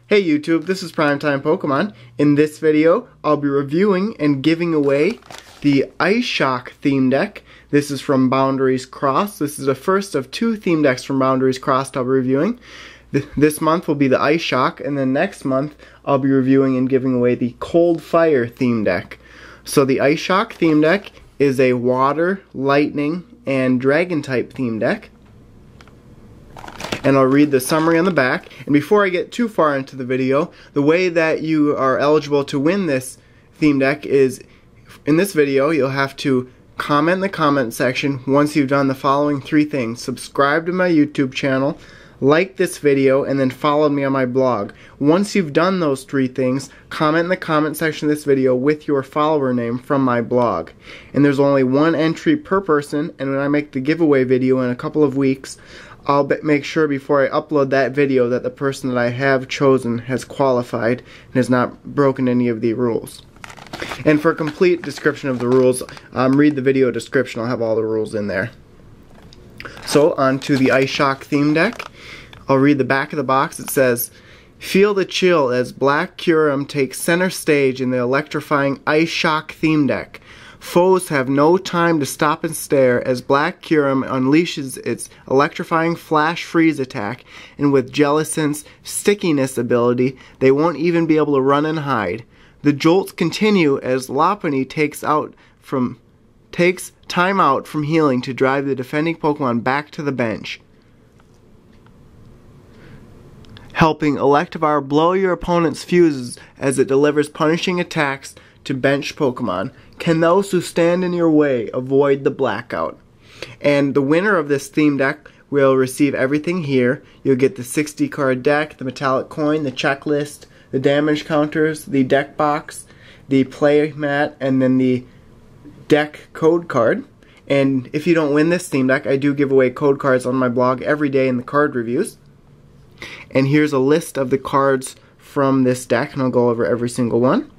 Hey YouTube, this is PrimetimePokemon. In this video, I'll be reviewing and giving away the Ice Shock theme deck. This is from Boundaries Crossed. This is the first of two theme decks from Boundaries Crossed I'll be reviewing. This month will be the Ice Shock, and then next month I'll be reviewing and giving away the Cold Fire theme deck. So the Ice Shock theme deck is a Water, Lightning, and Dragon type theme deck. And I'll read the summary on the back. And before I get too far into the video, the way that you are eligible to win this theme deck is, in this video, you'll have to comment in the comment section once you've done the following three things. Subscribe to my YouTube channel, like this video, and then follow me on my blog. Once you've done those three things, comment in the comment section of this video with your follower name from my blog. And there's only one entry per person, and when I make the giveaway video in a couple of weeks, I'll make sure before I upload that video that the person that I have chosen has qualified and has not broken any of the rules. And for a complete description of the rules, read the video description. I'll have all the rules in there. So, on to the Ice Shock theme deck. I'll read the back of the box. It says, "Feel the chill as Black Kyurem takes center stage in the electrifying Ice Shock theme deck. Foes have no time to stop and stare as Black Kyurem unleashes its electrifying Flash Freeze attack, and with Jellison's stickiness ability, they won't even be able to run and hide. The jolts continue as Lopunny takes time out from healing to drive the defending Pokemon back to the bench, helping Electivire blow your opponent's fuses as it delivers punishing attacks to bench Pokemon. Can those who stand in your way avoid the blackout?" And the winner of this theme deck will receive everything here. You'll get the 60 card deck, the metallic coin, the checklist, the damage counters, the deck box, the play mat, and then the deck code card. And if you don't win this theme deck, I do give away code cards on my blog every day in the card reviews. And here's a list of the cards from this deck, and I'll go over every single one.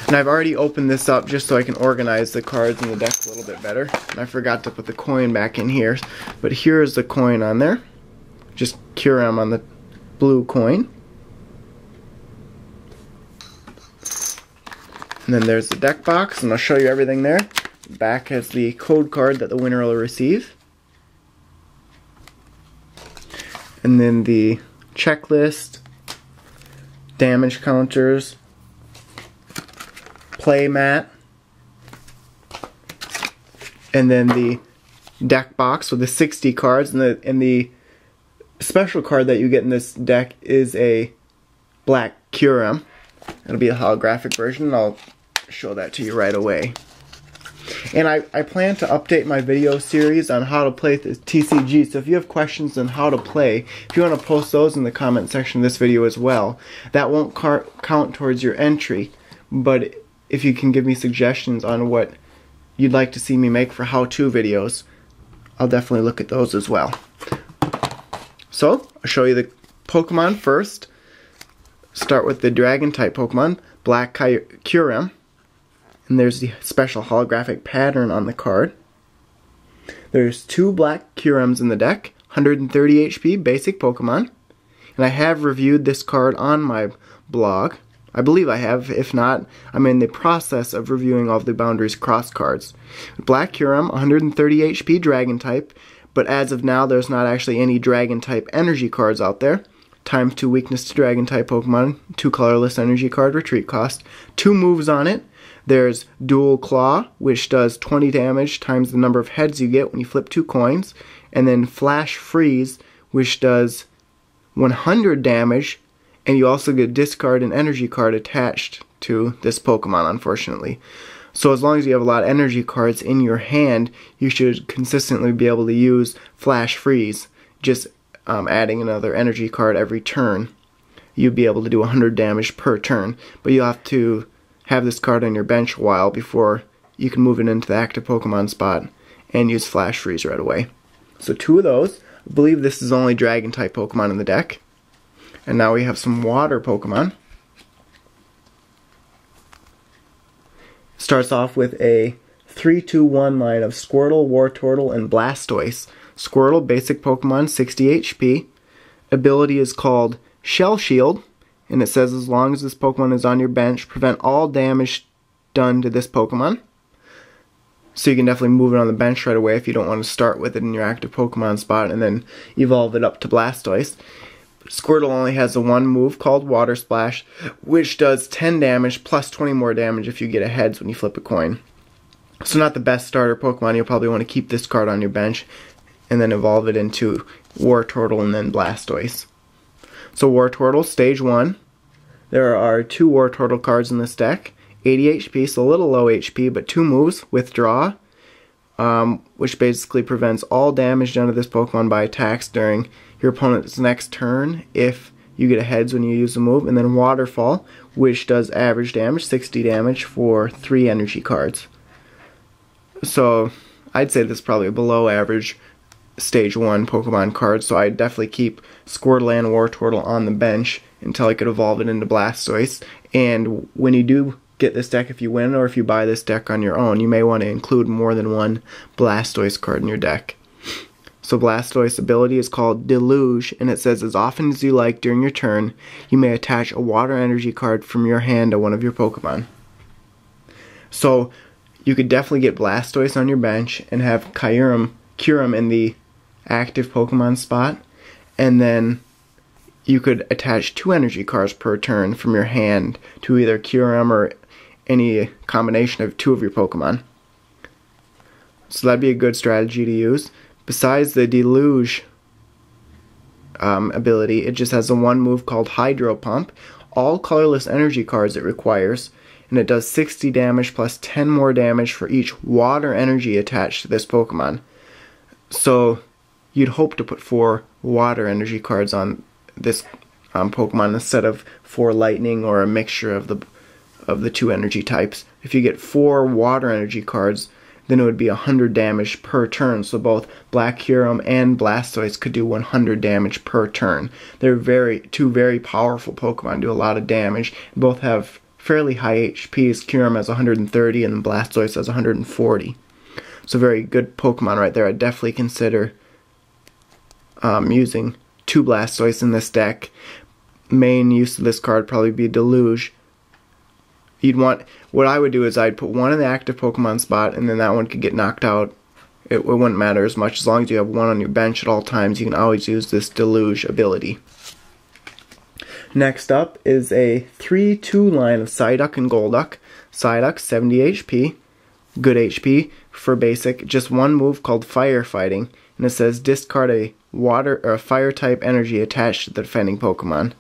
And I've already opened this up just so I can organize the cards in the deck a little bit better. And I forgot to put the coin back in here. But here's the coin on there. Just Kyurem on the blue coin. And then there's the deck box, and I'll show you everything there. The back has the code card that the winner will receive. And then the checklist, damage counters, play mat, and then the deck box with the 60 cards, and the special card that you get in this deck is a Black Kyurem. It'll be a holographic version, and I'll show that to you right away. And I plan to update my video series on how to play the TCG, so if you have questions on how to play, if you want to post those in the comment section of this video as well, that won't count towards your entry, but if you can give me suggestions on what you'd like to see me make for how-to videos, I'll definitely look at those as well. So, I'll show you the Pokemon first. Start with the Dragon type Pokemon, Black Kyurem. And there's the special holographic pattern on the card. There's two Black Kyurems in the deck, 130 HP, basic Pokemon. And I have reviewed this card on my blog. I believe I have. If not, I'm in the process of reviewing all of the Boundaries Crossed cards. Black Kyurem, 130 HP, Dragon type, but as of now, there's not actually any Dragon type energy cards out there. Times 2 weakness to Dragon type Pokemon, 2 colorless energy card, retreat cost. 2 moves on it. There's Dual Claw, which does 20 damage times the number of heads you get when you flip 2 coins. And then Flash Freeze, which does 100 damage. And you also get discard an energy card attached to this Pokemon, unfortunately. So as long as you have a lot of energy cards in your hand, you should consistently be able to use Flash Freeze. Just adding another energy card every turn, you'd be able to do 100 damage per turn. But you'll have to have this card on your bench a while before you can move it into the active Pokemon spot and use Flash Freeze right away. So 2 of those. I believe this is only Dragon type Pokemon in the deck. And now we have some water Pokemon. Starts off with a 3-2-1 line of Squirtle, Wartortle, and Blastoise. Squirtle, basic Pokemon, 60 HP. ability is called Shell Shield, and it says as long as this Pokemon is on your bench, prevent all damage done to this Pokemon. So you can definitely move it on the bench right away if you don't want to start with it in your active Pokemon spot and then evolve it up to Blastoise. Squirtle only has a one move called Water Splash, which does 10 damage plus 20 more damage if you get a heads when you flip a coin. So not the best starter Pokemon. You'll probably want to keep this card on your bench and then evolve it into Wartortle and then Blastoise. So Wartortle, stage 1. There are 2 Wartortle cards in this deck. 80 HP, so a little low HP, but 2 moves, Withdraw, which basically prevents all damage done to this Pokemon by attacks during your opponent's next turn if you get a heads when you use a move, and then Waterfall, which does average damage, 60 damage for 3 energy cards. So I'd say this is probably a below average stage 1 Pokemon card, so I'd definitely keep Squirtle and Wartortle on the bench until I could evolve it into Blastoise. And when you do get this deck, if you win or if you buy this deck on your own, you may want to include more than one Blastoise card in your deck. So Blastoise ability is called Deluge, and it says as often as you like during your turn, you may attach a water energy card from your hand to one of your Pokemon. So you could definitely get Blastoise on your bench and have Kyurem in the active Pokemon spot, and then you could attach 2 energy cards per turn from your hand to either Kyurem or any combination of 2 of your Pokemon. So that'd be a good strategy to use. Besides the Deluge ability, it just has a one move called Hydro Pump. All colorless energy cards it requires, and it does 60 damage plus 10 more damage for each water energy attached to this Pokemon. So you'd hope to put 4 water energy cards on this Pokemon instead of 4 lightning or a mixture of the 2 energy types. If you get 4 water energy cards, then it would be 100 damage per turn. So both Black Kyurem and Blastoise could do 100 damage per turn. They're 2 very powerful Pokemon, do a lot of damage. Both have fairly high HPs. Kyurem has 130 and Blastoise has 140. So very good Pokemon right there. I'd definitely consider using 2 Blastoise in this deck. Main use of this card probably be Deluge. What I would do is I'd put one in the active Pokemon spot, and then that one could get knocked out. It wouldn't matter as much. As long as you have one on your bench at all times, you can always use this Deluge ability. Next up is a 3-2 line of Psyduck and Golduck. Psyduck, 70 HP. Good HP for basic. Just one move called Firefighting, and it says discard a water or a fire type energy attached to the defending Pokemon.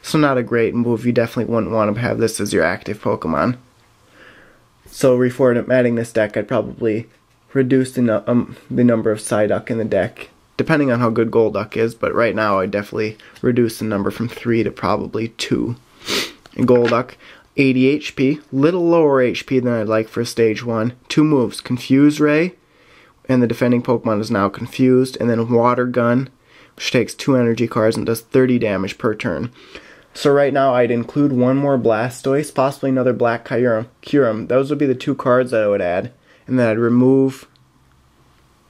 So not a great move. You definitely wouldn't want to have this as your active Pokemon. So reformatting this deck, I'd probably reduce the number of Psyduck in the deck, depending on how good Golduck is, but right now I'd definitely reduce the number from 3 to probably 2. And Golduck, 80 HP, little lower HP than I'd like for stage 1. 2 moves, Confuse Ray, and the defending Pokemon is now confused, and then Water Gun, which takes 2 energy cards and does 30 damage per turn. So right now I'd include one more Blastoise, possibly another Black Kyurem. Those would be the 2 cards that I would add, and then I'd remove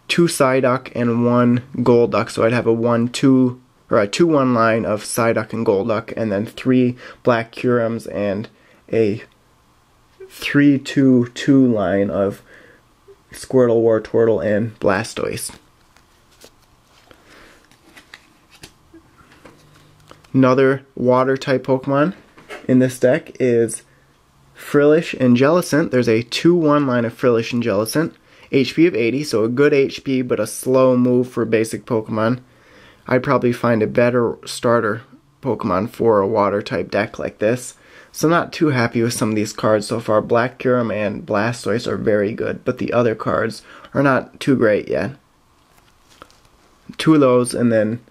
2 Psyduck and 1 Golduck, so I'd have a 1-2 or a 2-1 line of Psyduck and Golduck, and then 3 Black Kyurems and a 3-2-2 line of Squirtle, Wartortle, and Blastoise. Another water-type Pokemon in this deck is Frillish and Jellison. There's a 2-1 line of Frillish and Jellison. HP of 80, so a good HP, but a slow move for basic Pokemon. I'd probably find a better starter Pokemon for a water-type deck like this. So not too happy with some of these cards so far. Black Kyurem and Blastoise are very good, but the other cards are not too great yet. 2 of those, and then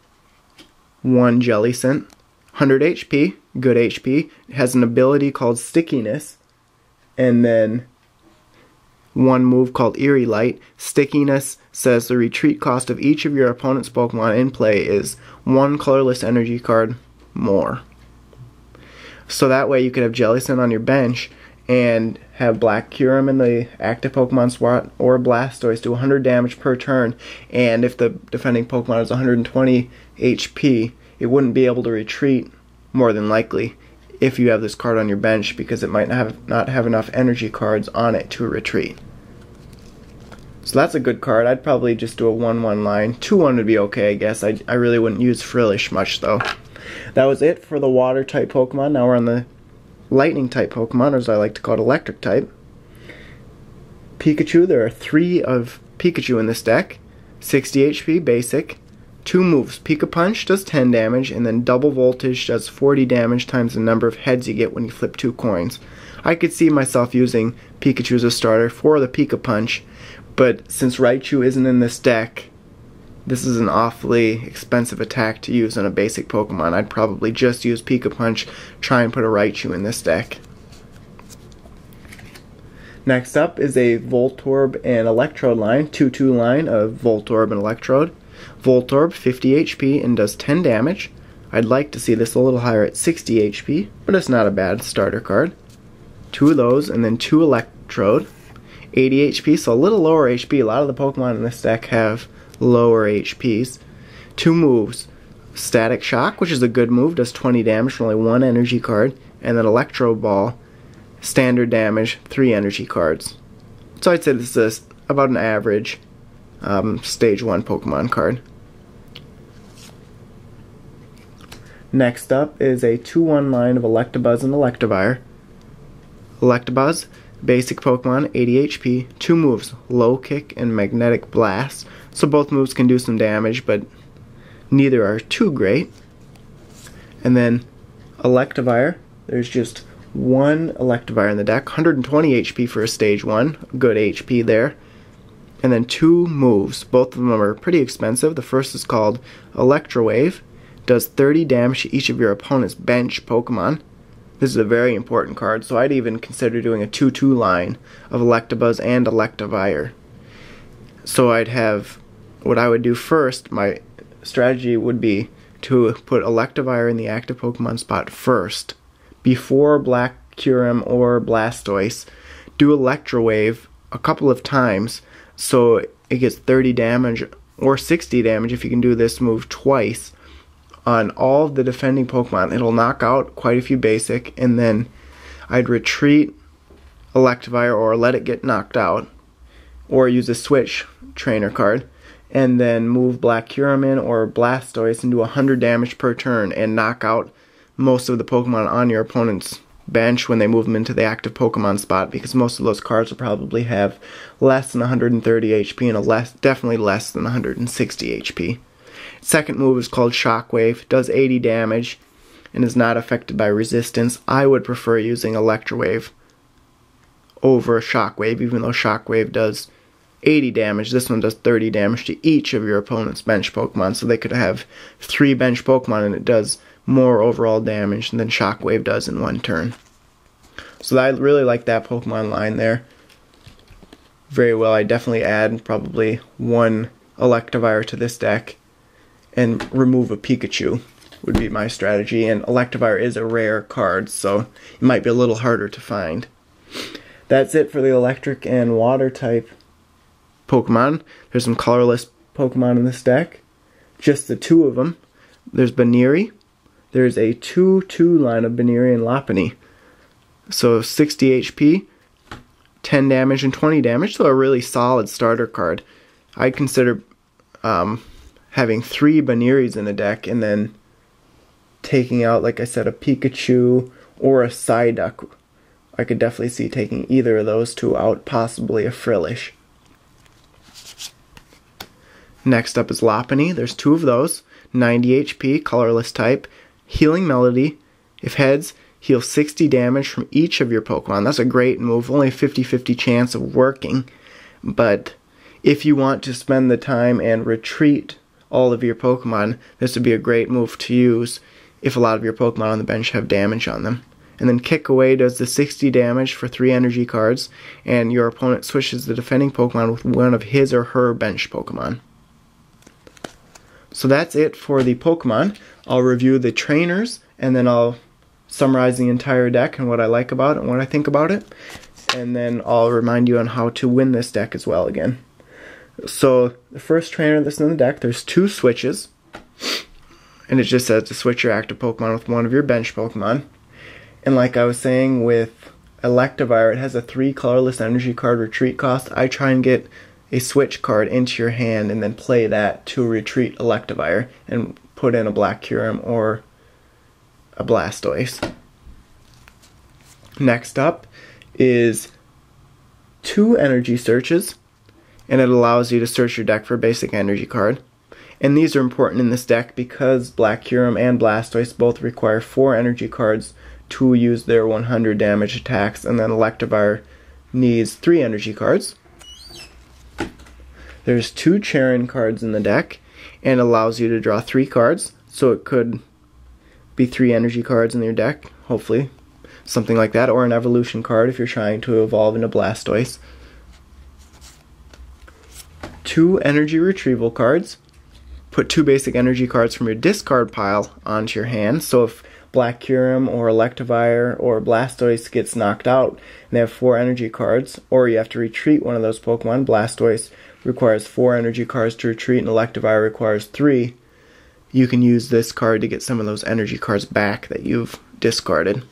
1 Jellison. 100 HP, good HP. It has an ability called Stickiness, and then 1 move called Eerie Light. Stickiness says the retreat cost of each of your opponent's Pokemon in play is 1 colorless energy card more. So that way you could have Jellison on your bench and have Black Kyurem in the active Pokemon spot or Blastoise do 100 damage per turn, and if the defending Pokemon is 120 HP, it wouldn't be able to retreat more than likely if you have this card on your bench, because it might not have enough energy cards on it to retreat. So that's a good card. I'd probably just do a 1-1 line. 2-1 would be okay, I guess. I really wouldn't use Frillish much, though. That was it for the water type Pokemon. Now we're on the lightning type Pokemon, or as I like to call it, electric type. Pikachu, there are 3 of Pikachu in this deck. 60 HP, basic. 2 moves. Pika Punch does 10 damage, and then Double Voltage does 40 damage times the number of heads you get when you flip 2 coins. I could see myself using Pikachu as a starter for the Pika Punch, but since Raichu isn't in this deck, this is an awfully expensive attack to use on a basic Pokemon. I'd probably just use Pika Punch, try and put a Raichu in this deck. Next up is a Voltorb and Electrode line, 2-2 line of Voltorb and Electrode. Voltorb, 50 HP and does 10 damage. I'd like to see this a little higher at 60 HP, but it's not a bad starter card. 2 of those, and then 2 Electrode. 80 HP, so a little lower HP. A lot of the Pokemon in this deck have lower HPs. 2 moves. Static Shock, which is a good move, does 20 damage for only 1 energy card. And then Electro Ball, standard damage, 3 energy cards. So I'd say this is about an average Stage 1 Pokemon card. Next up is a 2-1 line of Electabuzz and Electivire. Electabuzz, basic Pokemon, 80 HP, 2 moves, Low Kick and Magnetic Blast. So both moves can do some damage, but neither are too great. And then Electivire, there's just 1 Electivire in the deck, 120 HP for a Stage 1, good HP there. And then 2 moves, both of them are pretty expensive. The first is called Electrowave, does 30 damage to each of your opponent's bench Pokemon. This is a very important card, so I'd even consider doing a 2-2 line of Electabuzz and Electivire. So I'd have, what I would do first, my strategy would be to put Electivire in the active Pokemon spot first, before Black Kyurem or Blastoise. Do Electrowave a couple of times, so it gets 30 damage or 60 damage if you can do this move twice on all of the defending Pokemon. It'll knock out quite a few basic, and then I'd retreat Electivire or let it get knocked out, or use a switch trainer card, and then move Black Kyurem in or Blastoise and do 100 damage per turn and knock out most of the Pokemon on your opponent's bench when they move them into the active Pokemon spot, because most of those cards will probably have less than 130 HP and definitely less than 160 HP. Second move is called Shockwave, does 80 damage and is not affected by resistance. I would prefer using Electrowave over Shockwave, even though Shockwave does 80 damage. This one does 30 damage to each of your opponent's bench Pokemon, so they could have 3 bench Pokemon and it does more overall damage than Shockwave does in 1 turn. So I really like that Pokemon line there very well. I definitely add probably 1 Electivire to this deck and remove a Pikachu would be my strategy. And Electivire is a rare card, so it might be a little harder to find. That's it for the electric and water type Pokemon. There's some colorless Pokemon in this deck. Just the 2 of them. There's Buneary. There's a 2-2 line of Buneary and Lopunny. So 60 HP, 10 damage, and 20 damage. So a really solid starter card. I'd consider having 3 Bunearys in the deck and then taking out, like I said, a Pikachu or a Psyduck. I could definitely see taking either of those 2 out, possibly a Frillish. Next up is Lopunny. There's 2 of those. 90 HP, colorless type. Healing Melody. If heads, heal 60 damage from each of your Pokemon. That's a great move. Only a 50-50 chance of working. But if you want to spend the time and retreat all of your Pokemon, this would be a great move to use if a lot of your Pokemon on the bench have damage on them. And then Kick Away does the 60 damage for 3 energy cards, and your opponent switches the defending Pokemon with one of his or her bench Pokemon. So that's it for the Pokemon. I'll review the trainers, and then I'll summarize the entire deck and what I like about it and what I think about it. And then I'll remind you on how to win this deck as well again. So the first trainer that's in the deck, there's 2 switches. And it just says to switch your active Pokemon with one of your bench Pokemon. And like I was saying with Electivire, it has a 3 colorless energy card retreat cost. I try and get a switch card into your hand and then play that to retreat Electivire and put in a Black Kyurem or a Blastoise. Next up is 2 energy searches, and it allows you to search your deck for a basic energy card. And these are important in this deck because Black Kyurem and Blastoise both require 4 energy cards to use their 100 damage attacks, and then Electivire needs 3 energy cards. There's 2 Charin cards in the deck, and allows you to draw 3 cards, so it could be 3 energy cards in your deck, hopefully, something like that, or an evolution card if you're trying to evolve into Blastoise. 2 energy retrieval cards. Put 2 basic energy cards from your discard pile onto your hand, so if Black Kyurem or Electivire or Blastoise gets knocked out and they have 4 energy cards, or you have to retreat one of those Pokemon. Blastoise requires 4 energy cards to retreat and Electivire requires 3. You can use this card to get some of those energy cards back that you've discarded.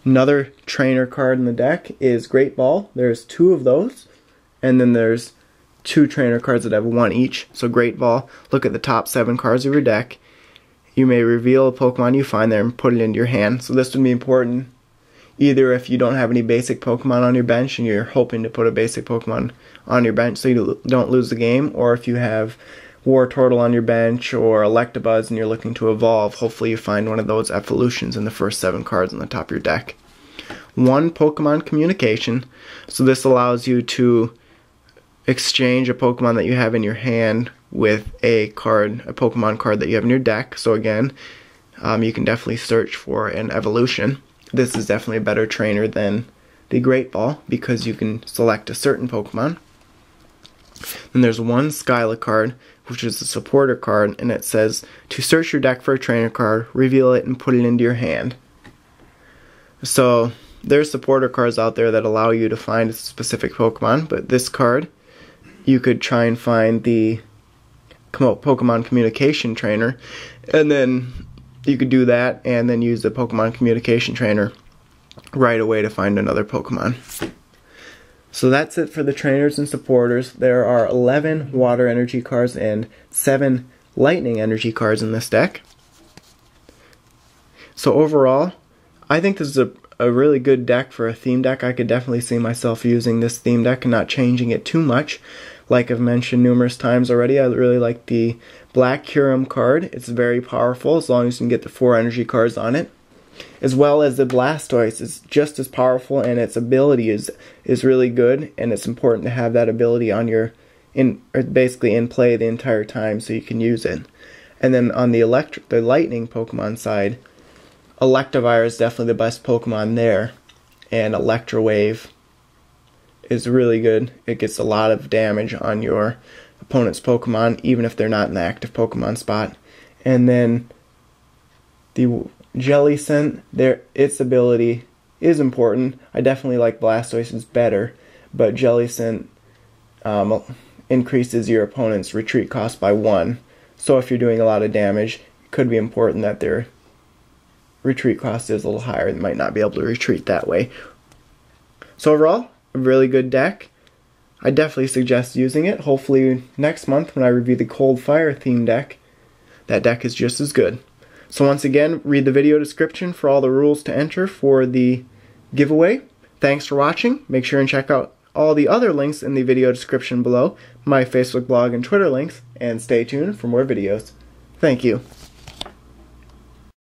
Another trainer card in the deck is Great Ball. There's 2 of those, and then there's 2 trainer cards that have 1 each. So Great Ball, look at the top 7 cards of your deck. You may reveal a Pokemon you find there and put it into your hand. So this would be important either if you don't have any basic Pokemon on your bench and you're hoping to put a basic Pokemon on your bench so you don't lose the game, or if you have Wartortle on your bench or Electabuzz and you're looking to evolve, hopefully you find one of those evolutions in the first 7 cards on the top of your deck. 1 Pokemon communication. So this allows you to exchange a Pokemon that you have in your hand with a Pokemon card that you have in your deck. So again, you can definitely search for an evolution. This is definitely a better trainer than the Great Ball because you can select a certain Pokemon. Then there's 1 Skyla card, which is a supporter card, and it says to search your deck for a trainer card, reveal it, and put it into your hand. So there's supporter cards out there that allow you to find a specific Pokemon, but this card, you could try and find the Pokemon Communication Trainer, and then you could do that and then use the Pokemon Communication Trainer right away to find another Pokemon. So that's it for the trainers and supporters. There are 11 water energy cards and 7 lightning energy cards in this deck. So overall, I think this is a really good deck for a theme deck. I could definitely see myself using this theme deck and not changing it too much. Like I've mentioned numerous times already, I really like the Black Kyurem card. It's very powerful as long as you can get the 4 energy cards on it. As well as the Blastoise is just as powerful, and its ability is really good, and it's important to have that ability on your basically in play the entire time so you can use it. And then on the lightning Pokemon side, Electivire is definitely the best Pokemon there, and Electro Wave is really good. It gets a lot of damage on your opponent's Pokemon, even if they're not in the active Pokemon spot. And then the Jellison, its ability is important. I definitely like Blastoise's better, but Jellison increases your opponent's retreat cost by 1. So if you're doing a lot of damage, it could be important that their retreat cost is a little higher. They might not be able to retreat that way. So overall, a really good deck. I definitely suggest using it. Hopefully next month when I review the Cold Fire theme deck, that deck is just as good. So once again, read the video description for all the rules to enter for the giveaway. Thanks for watching. Make sure and check out all the other links in the video description below, my Facebook blog and Twitter links, and stay tuned for more videos. Thank you.